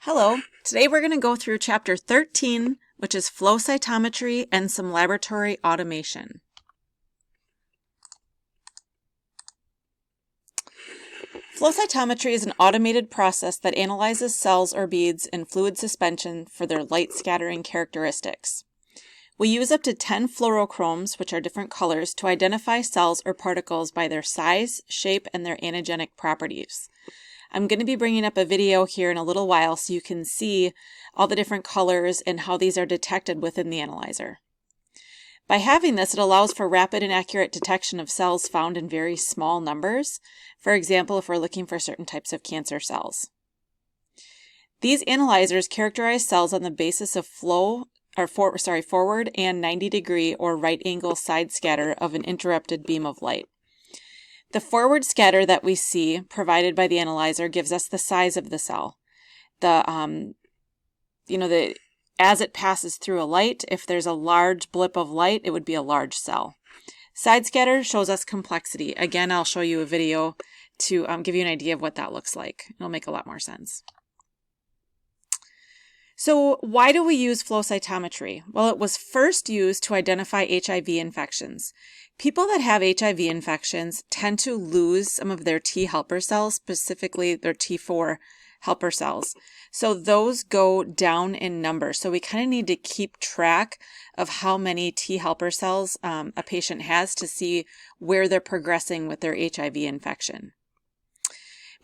Hello, today we're going to go through chapter 13, which is flow cytometry and some laboratory automation. Flow cytometry is an automated process that analyzes cells or beads in fluid suspension for their light scattering characteristics. We use up to 10 fluorochromes, which are different colors, to identify cells or particles by their size, shape, and their antigenic properties. I'm going to be bringing up a video here in a little while so you can see all the different colors and how these are detected within the analyzer. By having this, it allows for rapid and accurate detection of cells found in very small numbers. For example, if we're looking for certain types of cancer cells. These analyzers characterize cells on the basis of forward and 90-degree or right angle side scatter of an interrupted beam of light. The forward scatter that we see provided by the analyzer gives us the size of the cell. As it passes through a light, if there's a large blip of light, it would be a large cell. Side scatter shows us complexity. Again, I'll show you a video to give you an idea of what that looks like. It'll make a lot more sense. So why do we use flow cytometry? Well, it was first used to identify HIV infections. People that have HIV infections tend to lose some of their T helper cells, specifically their T4 helper cells. So those go down in number. So we kind of need to keep track of how many T helper cells a patient has to see where they're progressing with their HIV infection.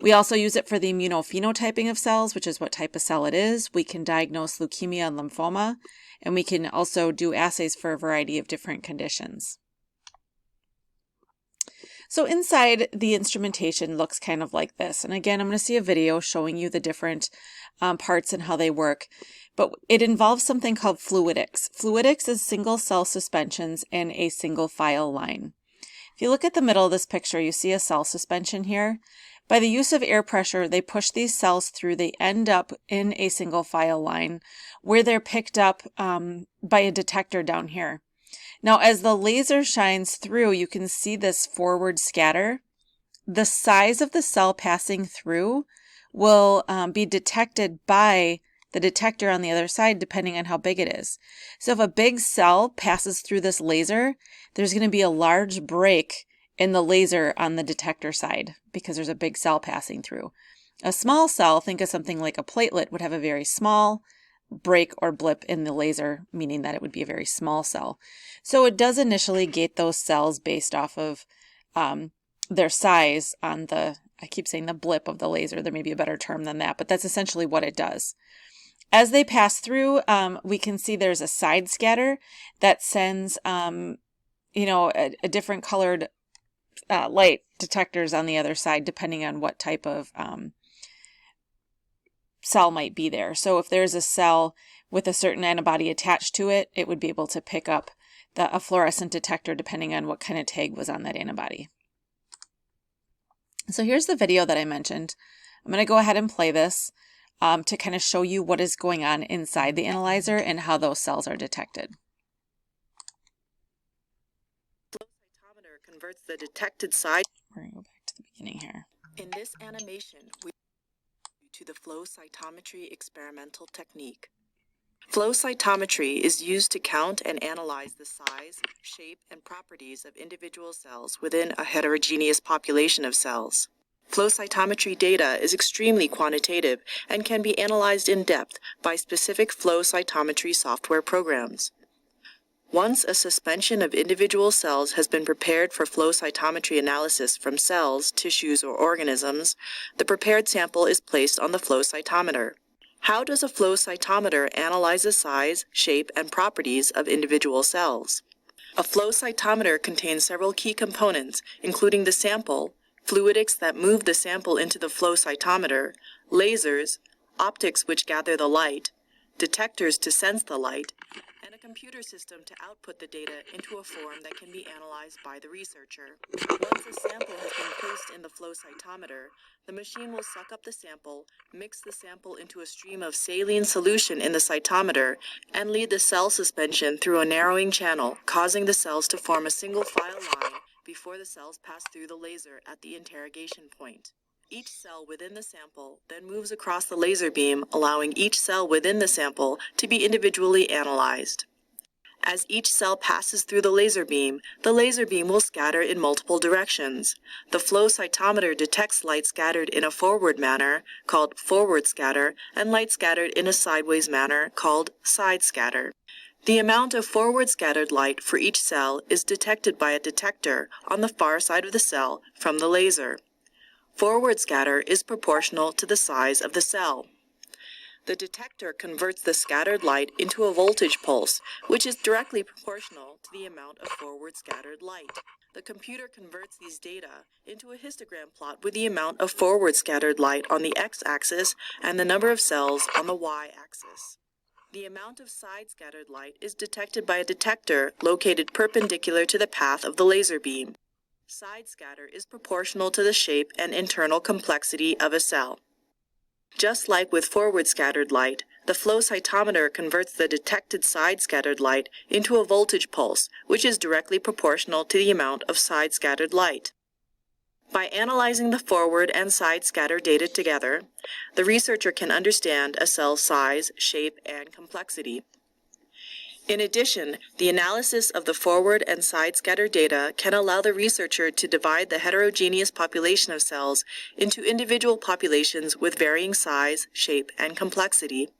We also use it for the immunophenotyping of cells, which is what type of cell it is. We can diagnose leukemia and lymphoma, and we can also do assays for a variety of different conditions. So inside, the instrumentation looks kind of like this. And again, I'm going to see a video showing you the different parts and how they work. But it involves something called fluidics. Fluidics is single cell suspensions in a single file line. If you look at the middle of this picture, you see a cell suspension here. By the use of air pressure, they push these cells through. They end up in a single file line where they're picked up by a detector down here. Now, as the laser shines through, you can see this forward scatter. The size of the cell passing through will be detected by the detector on the other side, depending on how big it is. So if a big cell passes through this laser, there's going to be a large break in the laser on the detector side because there's a big cell passing through. A small cell, think of something like a platelet, would have a very small break or blip in the laser, meaning that it would be a very small cell. So it does initially gate those cells based off of their size on the, I keep saying the blip of the laser. There may be a better term than that, but that's essentially what it does. As they pass through, we can see there's a side scatter that sends, a different colored light detectors on the other side, depending on what type of cell might be there. So if there's a cell with a certain antibody attached to it, it would be able to pick up a fluorescent detector depending on what kind of tag was on that antibody. So here's the video that I mentioned. I'm going to go ahead and play this to kind of show you what is going on inside the analyzer and how those cells are detected. Converts the detected side. We're going to go back to the beginning here. In this animation, we to the flow cytometry experimental technique. Flow cytometry is used to count and analyze the size, shape, and properties of individual cells within a heterogeneous population of cells. Flow cytometry data is extremely quantitative and can be analyzed in depth by specific flow cytometry software programs. Once a suspension of individual cells has been prepared for flow cytometry analysis from cells, tissues, or organisms, the prepared sample is placed on the flow cytometer. How does a flow cytometer analyze the size, shape, and properties of individual cells? A flow cytometer contains several key components, including the sample, fluidics that move the sample into the flow cytometer, lasers, optics which gather the light, detectors to sense the light, and a computer system to output the data into a form that can be analyzed by the researcher. Once a sample has been placed in the flow cytometer, the machine will suck up the sample, mix the sample into a stream of saline solution in the cytometer, and lead the cell suspension through a narrowing channel, causing the cells to form a single file line before the cells pass through the laser at the interrogation point. Each cell within the sample then moves across the laser beam, allowing each cell within the sample to be individually analyzed. As each cell passes through the laser beam will scatter in multiple directions. The flow cytometer detects light scattered in a forward manner, called forward scatter, and light scattered in a sideways manner, called side scatter. The amount of forward scattered light for each cell is detected by a detector on the far side of the cell from the laser. Forward scatter is proportional to the size of the cell. The detector converts the scattered light into a voltage pulse, which is directly proportional to the amount of forward scattered light. The computer converts these data into a histogram plot with the amount of forward scattered light on the x-axis and the number of cells on the y-axis. The amount of side scattered light is detected by a detector located perpendicular to the path of the laser beam. Side scatter is proportional to the shape and internal complexity of a cell. Just like with forward scattered light, the flow cytometer converts the detected side scattered light into a voltage pulse, which is directly proportional to the amount of side scattered light. By analyzing the forward and side scatter data together, the researcher can understand a cell's size, shape, and complexity. In addition, the analysis of the forward and side scatter data can allow the researcher to divide the heterogeneous population of cells into individual populations with varying size, shape, and complexity.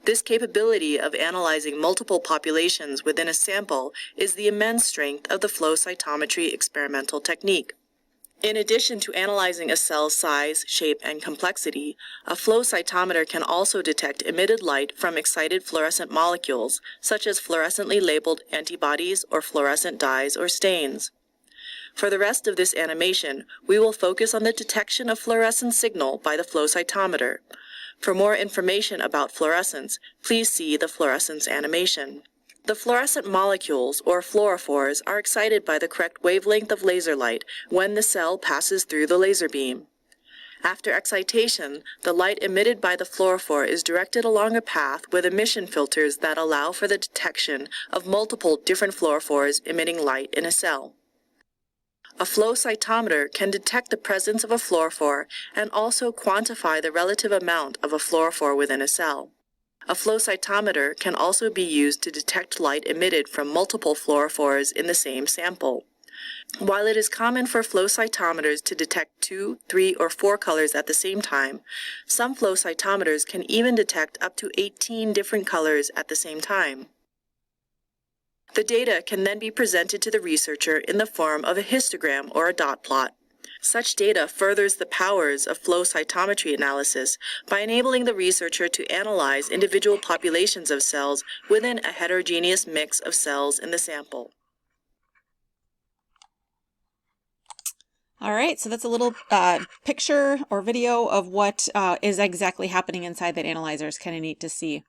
This capability of analyzing multiple populations within a sample is the immense strength of the flow cytometry experimental technique. In addition to analyzing a cell's size, shape, and complexity, a flow cytometer can also detect emitted light from excited fluorescent molecules, such as fluorescently labeled antibodies or fluorescent dyes or stains. For the rest of this animation, we will focus on the detection of fluorescence signal by the flow cytometer. For more information about fluorescence, please see the fluorescence animation. The fluorescent molecules, or fluorophores, are excited by the correct wavelength of laser light when the cell passes through the laser beam. After excitation, the light emitted by the fluorophore is directed along a path with emission filters that allow for the detection of multiple different fluorophores emitting light in a cell. A flow cytometer can detect the presence of a fluorophore and also quantify the relative amount of a fluorophore within a cell. A flow cytometer can also be used to detect light emitted from multiple fluorophores in the same sample. While it is common for flow cytometers to detect 2, 3, or 4 colors at the same time, some flow cytometers can even detect up to 18 different colors at the same time. The data can then be presented to the researcher in the form of a histogram or a dot plot. Such data furthers the powers of flow cytometry analysis by enabling the researcher to analyze individual populations of cells within a heterogeneous mix of cells in the sample. All right, so that's a little picture or video of what is exactly happening inside that analyzer. It's kind of neat to see.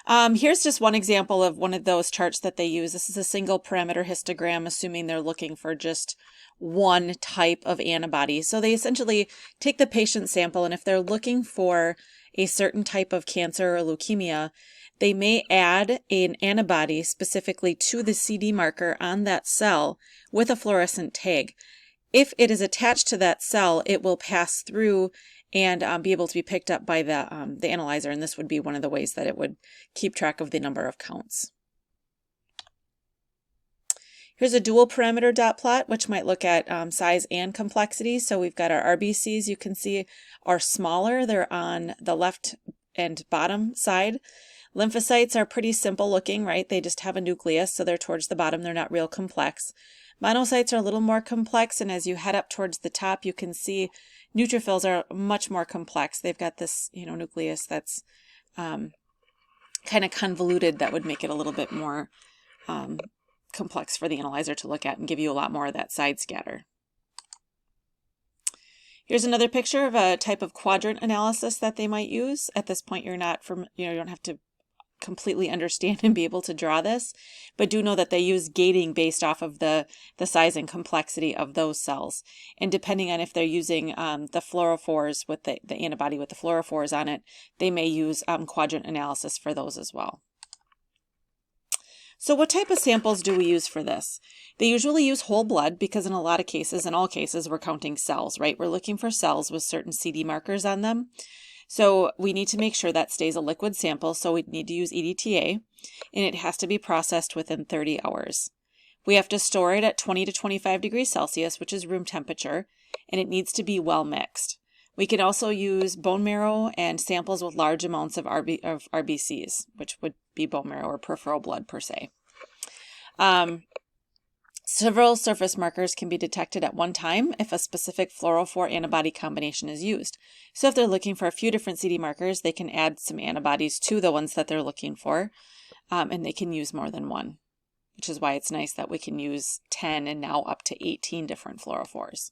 Here's just one example of one of those charts that they use. This is a single parameter histogram, assuming they're looking for just one type of antibody. So they essentially take the patient sample, and if they're looking for a certain type of cancer or leukemia, they may add an antibody specifically to the CD marker on that cell with a fluorescent tag. If it is attached to that cell, it will pass through and be able to be picked up by the analyzer, and this would be one of the ways that it would keep track of the number of counts. Here's a dual parameter dot plot, which might look at size and complexity. So we've got our RBCs, you can see, are smaller. They're on the left and bottom side. Lymphocytes are pretty simple looking, right? They just have a nucleus, so they're towards the bottom. They're not real complex. Monocytes are a little more complex, and as you head up towards the top, you can see neutrophils are much more complex. They've got this, nucleus that's kind of convoluted that would make it a little bit more complex for the analyzer to look at and give you a lot more of that side scatter. Here's another picture of a type of quadrant analysis that they might use. At this point, you don't have to completely understand and be able to draw this, but do know that they use gating based off of the size and complexity of those cells. And depending on if they're using the fluorophores with the antibody with the fluorophores on it, they may use quadrant analysis for those as well. So what type of samples do we use for this? They usually use whole blood because in a lot of cases, in all cases, we're counting cells, right? We're looking for cells with certain CD markers on them. So we need to make sure that stays a liquid sample, so we need to use EDTA, and it has to be processed within 30 hours. We have to store it at 20 to 25 degrees Celsius, which is room temperature, and it needs to be well mixed. We can also use bone marrow and samples with large amounts of RBCs, which would be bone marrow or peripheral blood per se. Several surface markers can be detected at one time if a specific fluorophore antibody combination is used. So if they're looking for a few different CD markers, they can add some antibodies to the ones that they're looking for, and they can use more than one, which is why it's nice that we can use 10 and now up to 18 different fluorophores.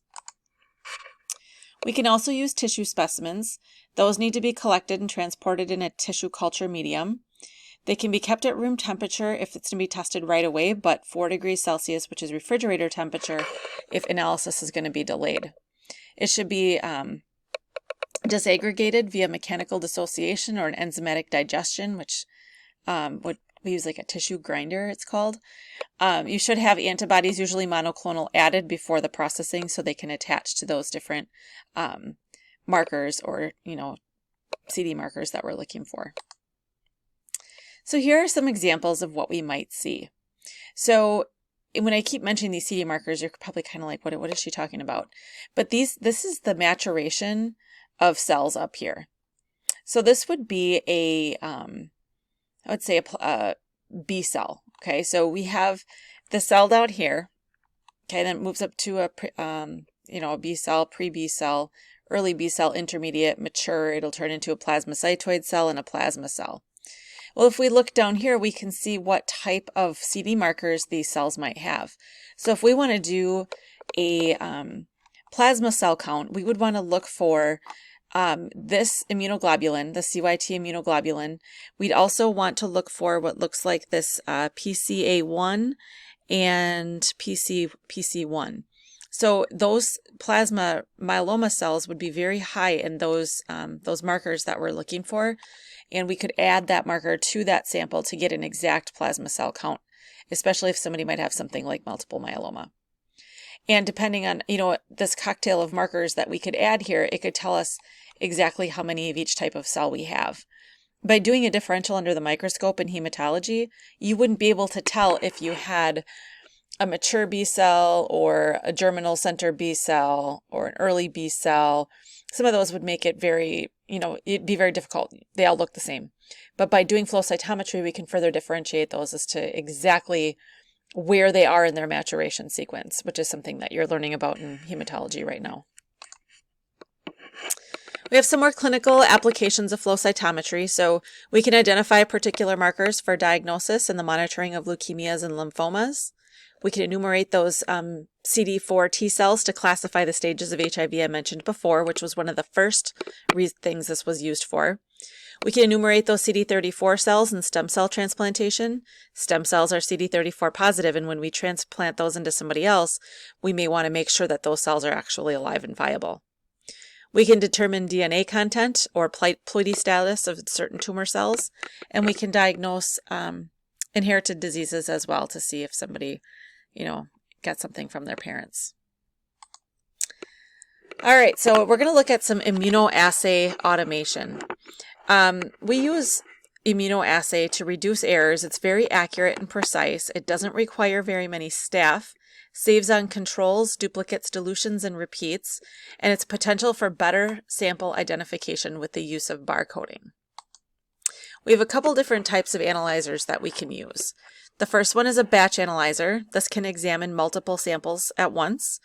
We can also use tissue specimens. Those need to be collected and transported in a tissue culture medium. They can be kept at room temperature if it's going to be tested right away, but 4 degrees Celsius, which is refrigerator temperature, if analysis is going to be delayed. It should be disaggregated via mechanical dissociation or an enzymatic digestion, which we use like a tissue grinder, it's called. You should have antibodies, usually monoclonal, added before the processing so they can attach to those different markers or, CD markers that we're looking for. So here are some examples of what we might see. So when I keep mentioning these CD markers, you're probably kind of like, what is she talking about? But this is the maturation of cells up here. So this would be I would say a B cell. Okay, so we have the cell down here. Okay, then it moves up to a B cell, pre-B cell, early B cell, intermediate, mature. It'll turn into a plasmacytoid cell and a plasma cell. Well, if we look down here, we can see what type of CD markers these cells might have. So if we want to do a plasma cell count, we would want to look for this immunoglobulin, the CYT immunoglobulin. We'd also want to look for what looks like this PCA1 and PC1. So those plasma myeloma cells would be very high in those markers that we're looking for, and we could add that marker to that sample to get an exact plasma cell count, especially if somebody might have something like multiple myeloma. And depending on, this cocktail of markers that we could add here, it could tell us exactly how many of each type of cell we have. By doing a differential under the microscope in hematology, you wouldn't be able to tell if you had a mature B cell or a germinal center B cell or an early B cell. Some of those would make it very, it'd be very difficult. They all look the same. But by doing flow cytometry, we can further differentiate those as to exactly where they are in their maturation sequence, which is something that you're learning about in hematology right now. We have some more clinical applications of flow cytometry. So we can identify particular markers for diagnosis and the monitoring of leukemias and lymphomas. We can enumerate those CD4 T cells to classify the stages of HIV I mentioned before, which was one of the first things this was used for. We can enumerate those CD34 cells in stem cell transplantation. Stem cells are CD34 positive, and when we transplant those into somebody else, we may want to make sure that those cells are actually alive and viable. We can determine DNA content or ploidy status of certain tumor cells, and we can diagnose inherited diseases as well to see if somebody, got something from their parents. All right, so we're going to look at some immunoassay automation. We use immunoassay to reduce errors. It's very accurate and precise. It doesn't require very many staff, saves on controls, duplicates, dilutions, and repeats, and its potential for better sample identification with the use of barcoding. We have a couple different types of analyzers that we can use. The first one is a batch analyzer. This can examine multiple samples at once.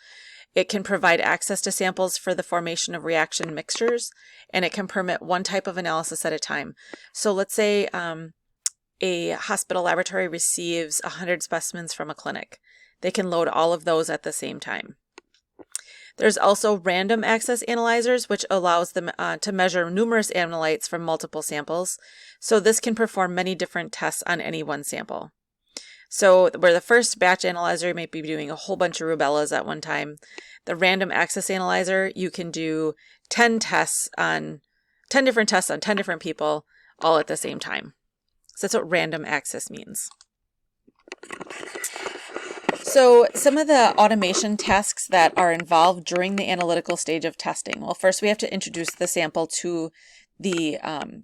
It can provide access to samples for the formation of reaction mixtures, and it can permit one type of analysis at a time. So let's say a hospital laboratory receives 100 specimens from a clinic. They can load all of those at the same time. There's also random access analyzers, which allows them to measure numerous analytes from multiple samples. So this can perform many different tests on any one sample. So where the first batch analyzer might be doing a whole bunch of rubellas at one time, the random access analyzer, you can do 10 different tests on 10 different people all at the same time. So that's what random access means. So some of the automation tasks that are involved during the analytical stage of testing. Well, first we have to introduce the sample to the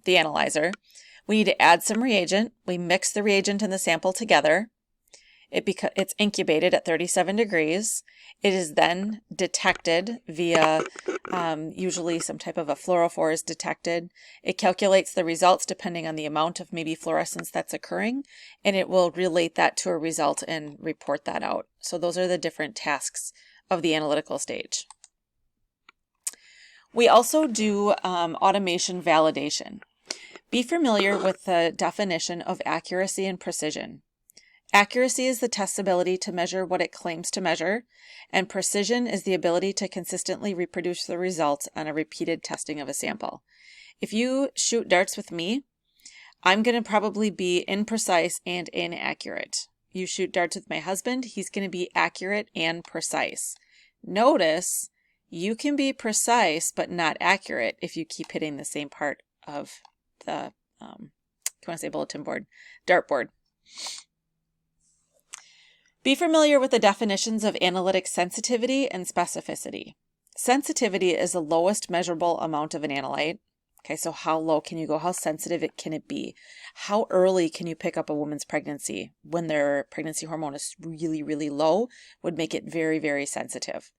analyzer. We need to add some reagent. We mix the reagent and the sample together. It's incubated at 37 degrees. It is then detected via usually some type of a fluorophore is detected. It calculates the results depending on the amount of maybe fluorescence that's occurring, and it will relate that to a result and report that out. So those are the different tasks of the analytical stage. We also do automation validation. Be familiar with the definition of accuracy and precision. Accuracy is the test's ability to measure what it claims to measure, and precision is the ability to consistently reproduce the results on a repeated testing of a sample. If you shoot darts with me, I'm going to probably be imprecise and inaccurate. You shoot darts with my husband, he's going to be accurate and precise. Notice, you can be precise but not accurate if you keep hitting the same part of the, if you want to say bulletin board, dartboard. Be familiar with the definitions of analytic sensitivity and specificity. Sensitivity is the lowest measurable amount of an analyte. Okay, so how low can you go? How sensitive can it be? How early can you pick up a woman's pregnancy when their pregnancy hormone is really, really low would make it very, very sensitive.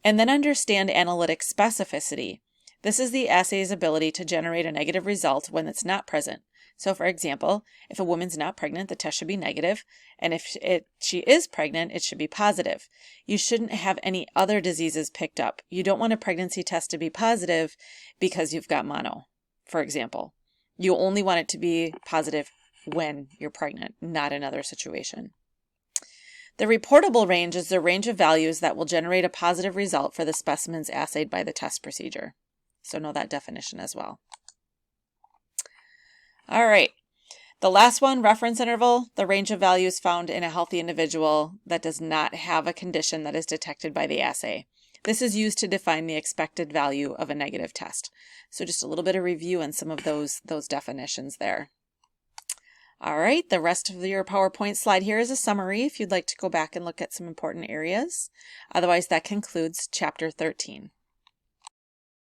And then understand analytic specificity. This is the assay's ability to generate a negative result when it's not present. So for example, if a woman's not pregnant, the test should be negative, and if she is pregnant, it should be positive. You shouldn't have any other diseases picked up. You don't want a pregnancy test to be positive because you've got mono, for example. You only want it to be positive when you're pregnant, not another situation. The reportable range is the range of values that will generate a positive result for the specimens assayed by the test procedure. So know that definition as well. All right, the last one, reference interval, the range of values found in a healthy individual that does not have a condition that is detected by the assay. This is used to define the expected value of a negative test. So just a little bit of review on some of those definitions there. All right, the rest of your PowerPoint slide here is a summary if you'd like to go back and look at some important areas. Otherwise, that concludes Chapter 13.